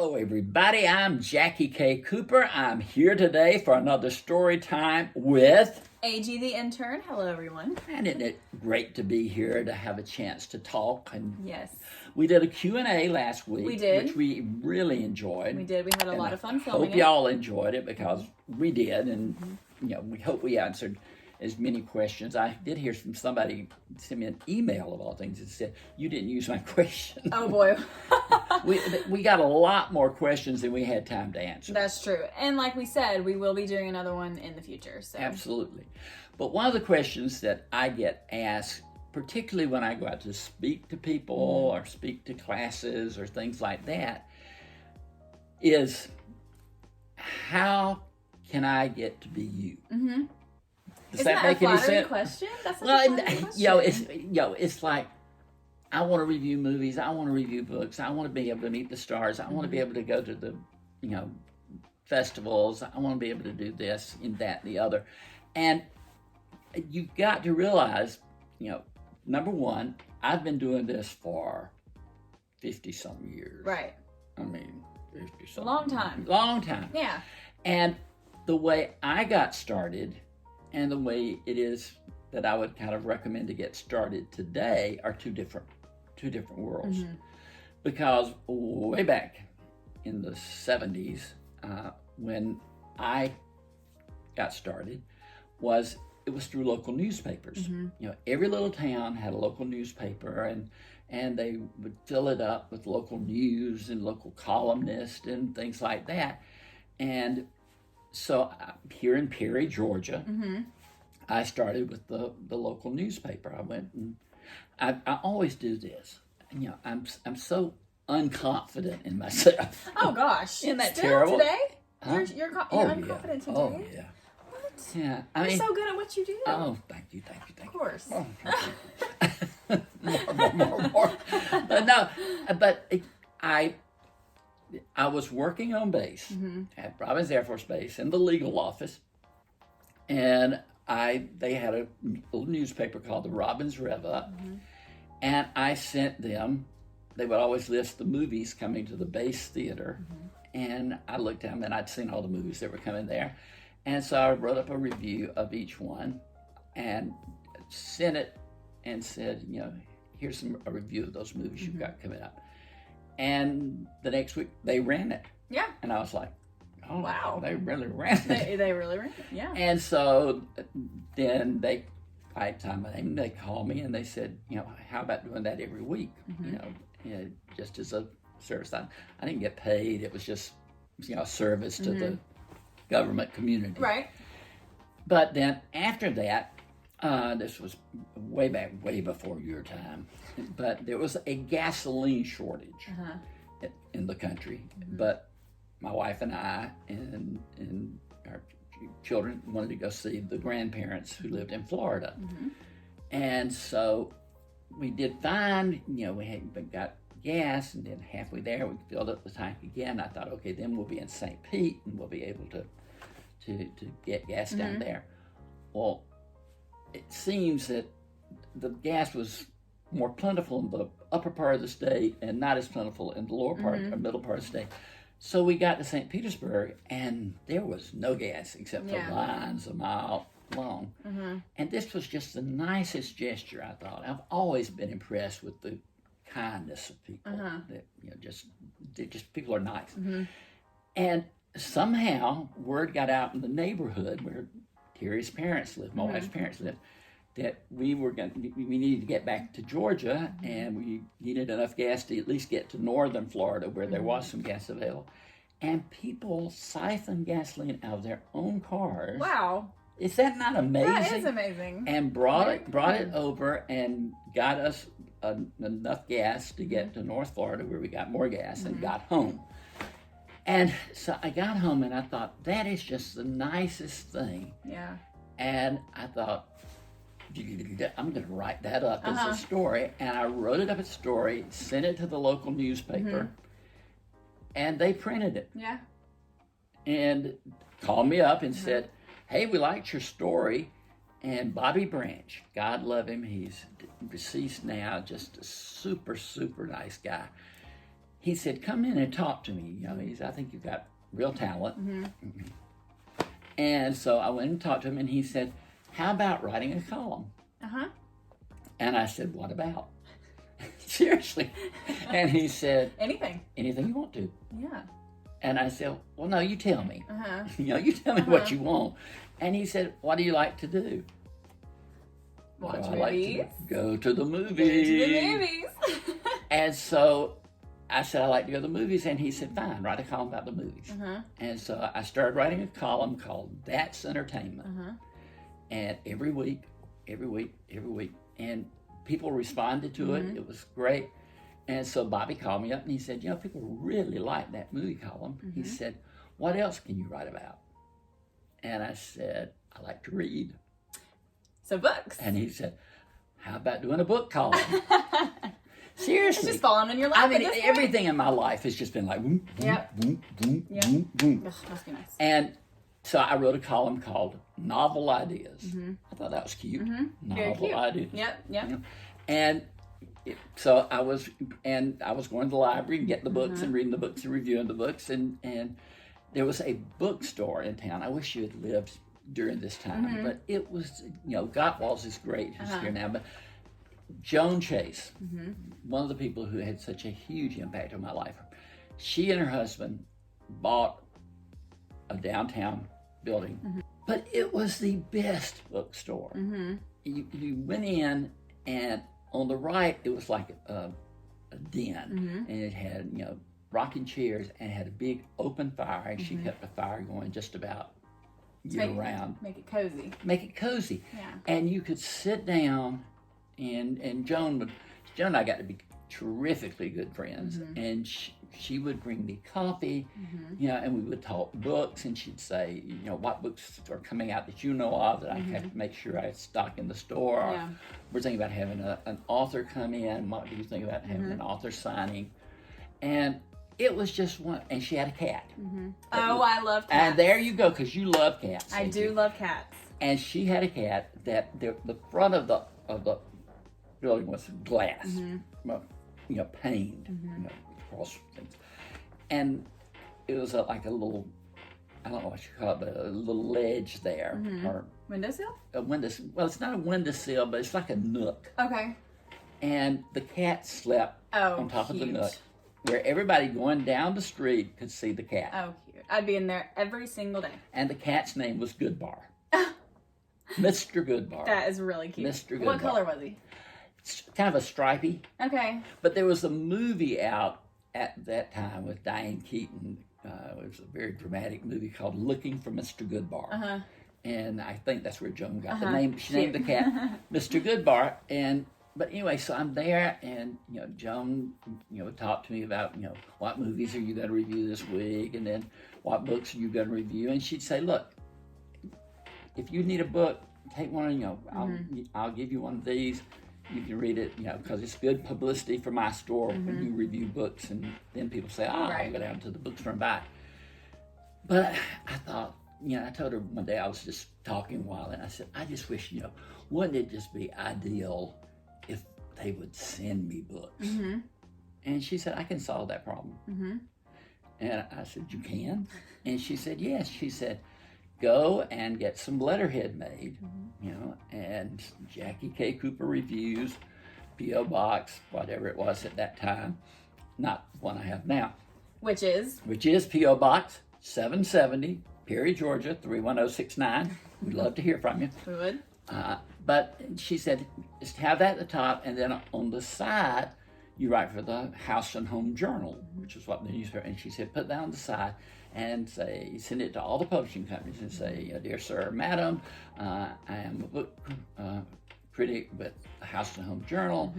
Hello, everybody. I'm Jackie K. Cooper. I'm here today for another story time with AG the intern. Hello, everyone. And isn't it great to be here to have a chance to talk? And yes, we did a Q&A last week. We did. Which we really enjoyed. We did. We had a lot of fun I filming hope y'all enjoyed it because we did. And, we hope we answered as many questions. I did hear from somebody send me an email of all things that said, you didn't use my question. Oh, boy. we got a lot more questions than we had time to answer. That's true. And like we said, we will be doing another one in the future. So. Absolutely. But one of the questions that I get asked, particularly when I go out to speak to people or speak to classes or things like that, is how can I get to be you? Mm-hmm. Does that make any sense? Question? That's such Well, a question. it's like I want to review movies. I want to review books. I want to be able to meet the stars. I want to be able to go to the, festivals. I want to be able to do this and that and the other. And you've got to realize, number one, I've been doing this for 50-some years. Right. I mean, 50-some. Long time. Long time. Yeah. And the way I got started and the way it is that I would kind of recommend to get started today are two different worlds. Mm-hmm. Because way back in the 70s, when I got started, it was through local newspapers. Mm-hmm. Every little town had a local newspaper, and they would fill it up with local news and local columnists and things like that. And so here in Perry, Georgia, I started with the local newspaper. I went and I always do this. I'm so unconfident in myself. Oh gosh, Isn't that Still terrible? Today, Huh? you're Oh, unconfident today. Oh yeah. What? Yeah. You're so good at what you do. Oh, thank you. Of course. Oh, more. But I was working on base at Robins Air Force Base in the legal office, and they had a little newspaper called the Robins Rev Up, and I sent them. They would always list the movies coming to the base theater, and I looked at them, and I'd seen all the movies that were coming there, and so I wrote up a review of each one, and sent it, and said, here's a review of those movies you've got coming up. And the next week, they ran it. Yeah. And I was like, oh, wow. They really ran it. They really ran it, yeah. And so then I timed my name, they called me and they said, how about doing that every week? Just as a service. I didn't get paid. It was just, a service to the government community. Right. But then after that, this was way before your time, but there was a gasoline shortage in the country. But my wife and I and our children wanted to go see the grandparents who lived in Florida. And so we did fine. We got gas, and then halfway there we filled up the tank again. I thought, okay, then we'll be in St. Pete and we'll be able to get gas down there. Well, it seems that the gas was more plentiful in the upper part of the state and not as plentiful in the lower part or middle part of the state. So we got to St. Petersburg, and there was no gas except for lines a mile long. And this was just the nicest gesture, I thought. I've always been impressed with the kindness of people. That just people are nice. And somehow word got out in the neighborhood where Terry's parents lived, my wife's parents lived, that we needed to get back to Georgia, and we needed enough gas to at least get to northern Florida where there was some gas available. And people siphoned gasoline out of their own cars. Wow. Is that not amazing? That is amazing. And brought it over and got us enough gas to get to North Florida where we got more gas and got home. And so I got home and I thought, that is just the nicest thing. Yeah. And I thought, I'm going to write that up as a story. And I wrote it up as a story, sent it to the local newspaper, and they printed it. Yeah. And called me up and said, hey, we liked your story. And Bobby Branch, God love him, he's deceased now, just a super, super nice guy. he said, come in and talk to me. You know, I think you've got real talent. And so I went and talked to him, and he said, how about writing a column? And I said, what about? Seriously. And he said, anything you want to. Yeah. And I said, well, no, you tell me. You know, you tell me what you want. And he said, what do you like to do? Watch I movies. like to go to the Go movies. to the movies. And so I said, I like to go to the movies. And he said, fine, write a column about the movies. And so I started writing a column called That's Entertainment. And every week, and people responded to it. It was great. And so Bobby called me up and he said, you know, people really like that movie column. He said, what else can you write about? And I said, I like to read. So books. And he said, how about doing a book column? Seriously. It's just falling in your lap. I mean, everything in my life has just been like, boom, boom, Yep. boom, boom, boom, boom. Ugh, must be nice. And so I wrote a column called Novel Ideas. I thought that was cute. Very Novel cute. Ideas. Yep. And so I was going to the library and getting the books and reading the books and reviewing the books. And there was a bookstore in town. I wish you had lived during this time, but it was, you know, Gottwald's is great. It's here now, but Joan Chase, one of the people who had such a huge impact on my life, she and her husband bought a downtown building, but it was the best bookstore. You went in, and on the right it was like a den, and it had, you know, rocking chairs, and it had a big open fire, and she kept the fire going just about year round. Make it cozy. Make it cozy. Yeah. And you could sit down, and Joan and I got to be terrifically good friends, and she would bring me coffee, you know, and we would talk books, and she'd say, you know, what books are coming out that you know of that I have to make sure I stock in the store. Or we're thinking about having an author come in. What do you think about having an author signing? And it was just one, and she had a cat. Oh, I love cats. And there you go, because you love cats. I do love cats. And she had a cat that the front of the building was glass, well, you know, paned, you know, across things, and it was like a little, I don't know what you call it, but a little ledge there, or Windowsill? a window. Well, it's not a windowsill, but it's like a nook. Okay. And the cat slept on top of the nook, where everybody going down the street could see the cat. Oh, cute. I'd be in there every single day. And the cat's name was Goodbar. Mr. Goodbar. That is really cute. Mr. Goodbar. What color was he? It's kind of a stripy. Okay. But there was a movie out at that time with Diane Keaton. It was a very dramatic movie called Looking for Mr. Goodbar. And I think that's where Joan got the name. She named the cat Mr. Goodbar. But anyway, so I'm there, and, you know, Joan, you know, talked to me about, you know, what movies are you going to review this week, and then what books are you going to review. And she'd say, look, if you need a book, take one, you know, I'll give you one of these. You can read it, you know, because it's good publicity for my store when you review books, and then people say, I'll go down to the bookstore and buy it. But I thought, you know, I told her one day, I was just talking a while, and I said, I just wish, you know, wouldn't it just be ideal if they would send me books? And she said, I can solve that problem. And I said, you can? And she said, yes. She said, go and get some letterhead made, you know, and Jackie K. Cooper Reviews, P.O. Box, whatever it was at that time, not the one I have now. Which is P.O. Box 770, Perry, Georgia 31069. We'd love to hear from you. we would. But she said, just have that at the top, and then on the side, you write for the House and Home Journal, which is what the newspaper, and she said, put that on the side and say, send it to all the publishing companies and say, dear sir, madam, I am a book critic with the House and Home Journal.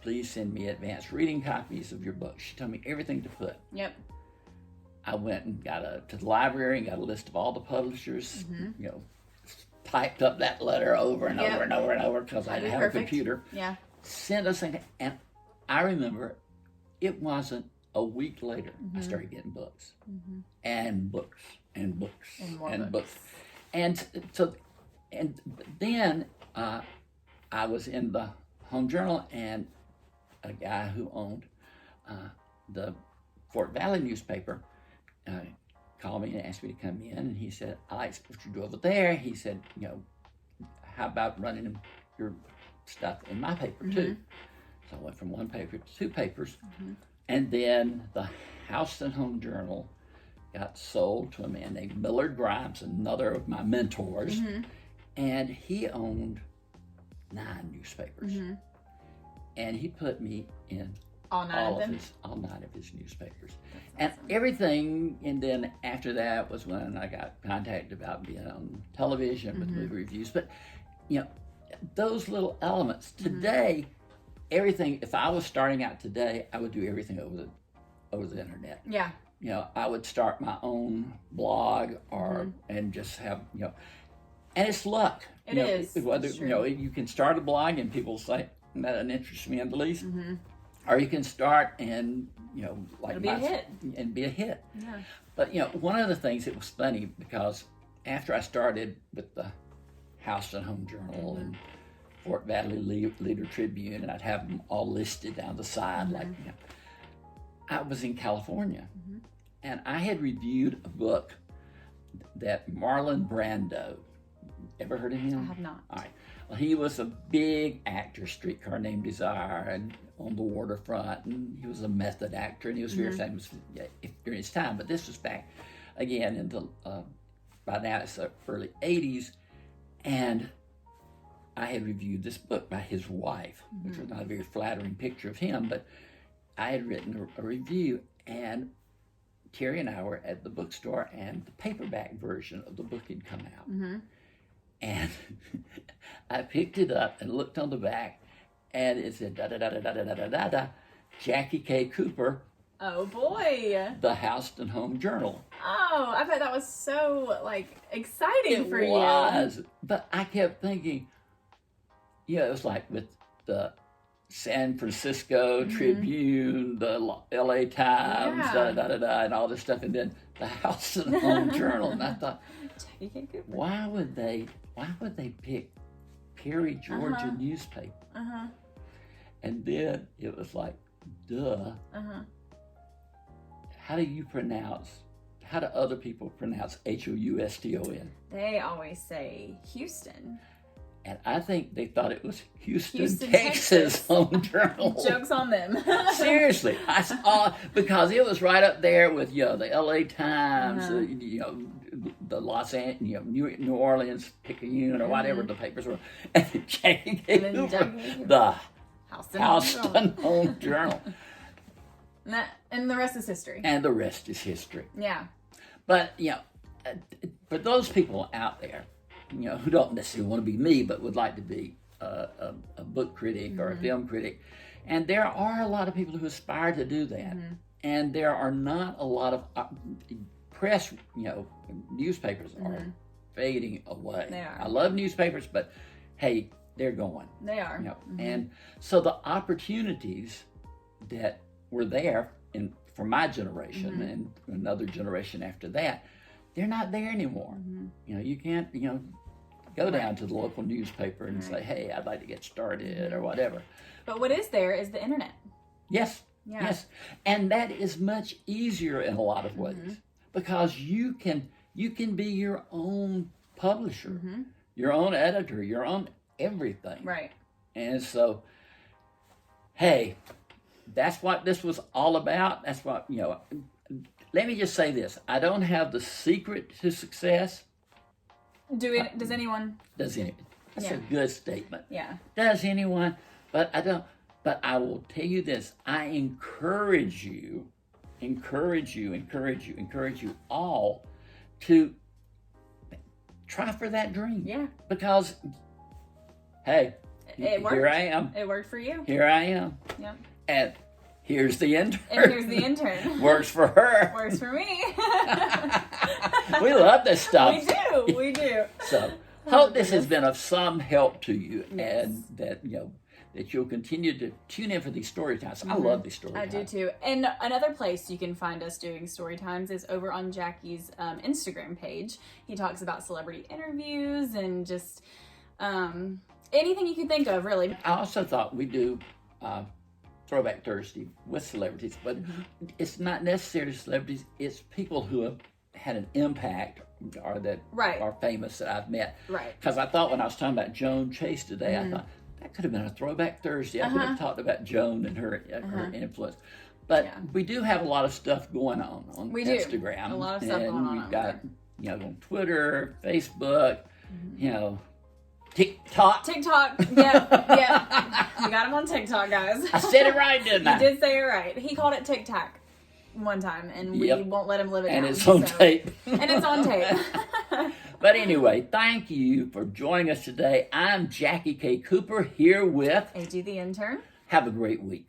Please send me advanced reading copies of your book. She told me everything to put. Yep. I went and got to the library and got a list of all the publishers, you know, typed up that letter over and over and over and over, because I didn't have a computer. Yeah. Sent us, and I remember it wasn't a week later, I started getting books and books and books and books. And so, and then I was in the Home Journal, and a guy who owned the Fort Valley newspaper called me and asked me to come in, and he said, "I like what you do over there." He said, "How about running your stuff in my paper too?" So I went from one paper to two papers, and then the House and Home Journal got sold to a man named Millard Grimes, another of my mentors, and he owned 9 newspapers, and he put me in all nine of his newspapers. And everything, and then after that was when I got contacted about being on television with movie reviews. But those little elements today, everything. If I was starting out today, I would do everything over the internet. Yeah. I would start my own blog and just have and it's luck. It is. Whether it's true. you can start a blog and people say that doesn't interest me in the least. Or you can start and like it'll be a hit. And be a hit. Yeah. But one of the things that was funny, because after I started with the House and Home Journal and Fort Valley Leader Tribune, and I'd have them all listed down the side, like I was in California, and I had reviewed a book that Marlon Brando. Ever heard of him? I have not. All right. Well, he was a big actor, Streetcar Named Desire, and on the waterfront, and he was a method actor, and he was very famous during his time. But this was back again in the by now it's the early '80s, and I had reviewed this book by his wife, which was not a very flattering picture of him, but I had written a review, and Terry and I were at the bookstore, and the paperback version of the book had come out. And I picked it up and looked on the back, and it said da-da-da-da-da-da-da-da, Jackie K. Cooper. Oh boy. The House and Home Journal. Oh, I bet that was so exciting for you. It was. But I kept thinking, it was like with the San Francisco Tribune, the LA Times, da-da-da-da-da, and all this stuff, and then the House and Home Journal. And I thought, why would they pick Perry, Georgia newspaper? And then it was like, duh. How do other people pronounce Houston? They always say Houston. And I think they thought it was Houston, Texas Home Journal. Joke's on them. Seriously, I saw, because it was right up there with the LA Times, the Los Angeles, New Orleans Picayune, or whatever the papers were, and Jackie K. Cooper, the Houston Home Journal. And the rest is history. And the rest is history. Yeah. But for those people out there, who don't necessarily want to be me, but would like to be a book critic or a film critic, and there are a lot of people who aspire to do that, and there are not a lot of press, newspapers are fading away. They are. I love newspapers, but hey, they're going. They are. And so the opportunities that were there for my generation and another generation after that, they're not there anymore. You can't, go down to the local newspaper and say, hey, I'd like to get started or whatever. But what is there is the internet. Yes. Yeah. Yes. And that is much easier in a lot of ways because you can be your own publisher, your own editor, your own everything. Right. And so, hey, that's what this was all about. That's what, let me just say this. I don't have the secret to success. Does anyone? Does anyone? That's a good statement. Yeah. Does anyone? But I don't. But I will tell you this. I encourage you all to try for that dream. Yeah. Because, hey, it worked. Here I am. It worked for you. Here I am. Yep. And here's the intern. And here's the intern. Works for her. Works for me. We love this stuff. We do. So, hope this has been of some help to you, Yes. and that that you'll continue to tune in for these story times. I love these story I times. do too. And another place you can find us doing story times is over on Jackie's Instagram page. He talks about celebrity interviews and just anything you can think of, really. I also thought we do Throwback Thursday with celebrities, but it's not necessarily celebrities. It's people who have had an impact or that Right. are famous that I've met. Right. Because I thought when I was talking about Joan Chase today, I thought that could have been a Throwback Thursday. I could have talked about Joan and her influence. But we do have a lot of stuff going on We do. Instagram. A lot of stuff and going on we've over got, there. on Twitter, Facebook, TikTok. TikTok. Yeah. We got him on TikTok, guys. I said it right, didn't I? He did say it right. He called it TikTok one time, and we Yep. won't let him live it And down. it's on so- tape. And it's on tape. But anyway, thank you for joining us today. I'm Jackie K. Cooper here with AG the intern. Have a Great Week.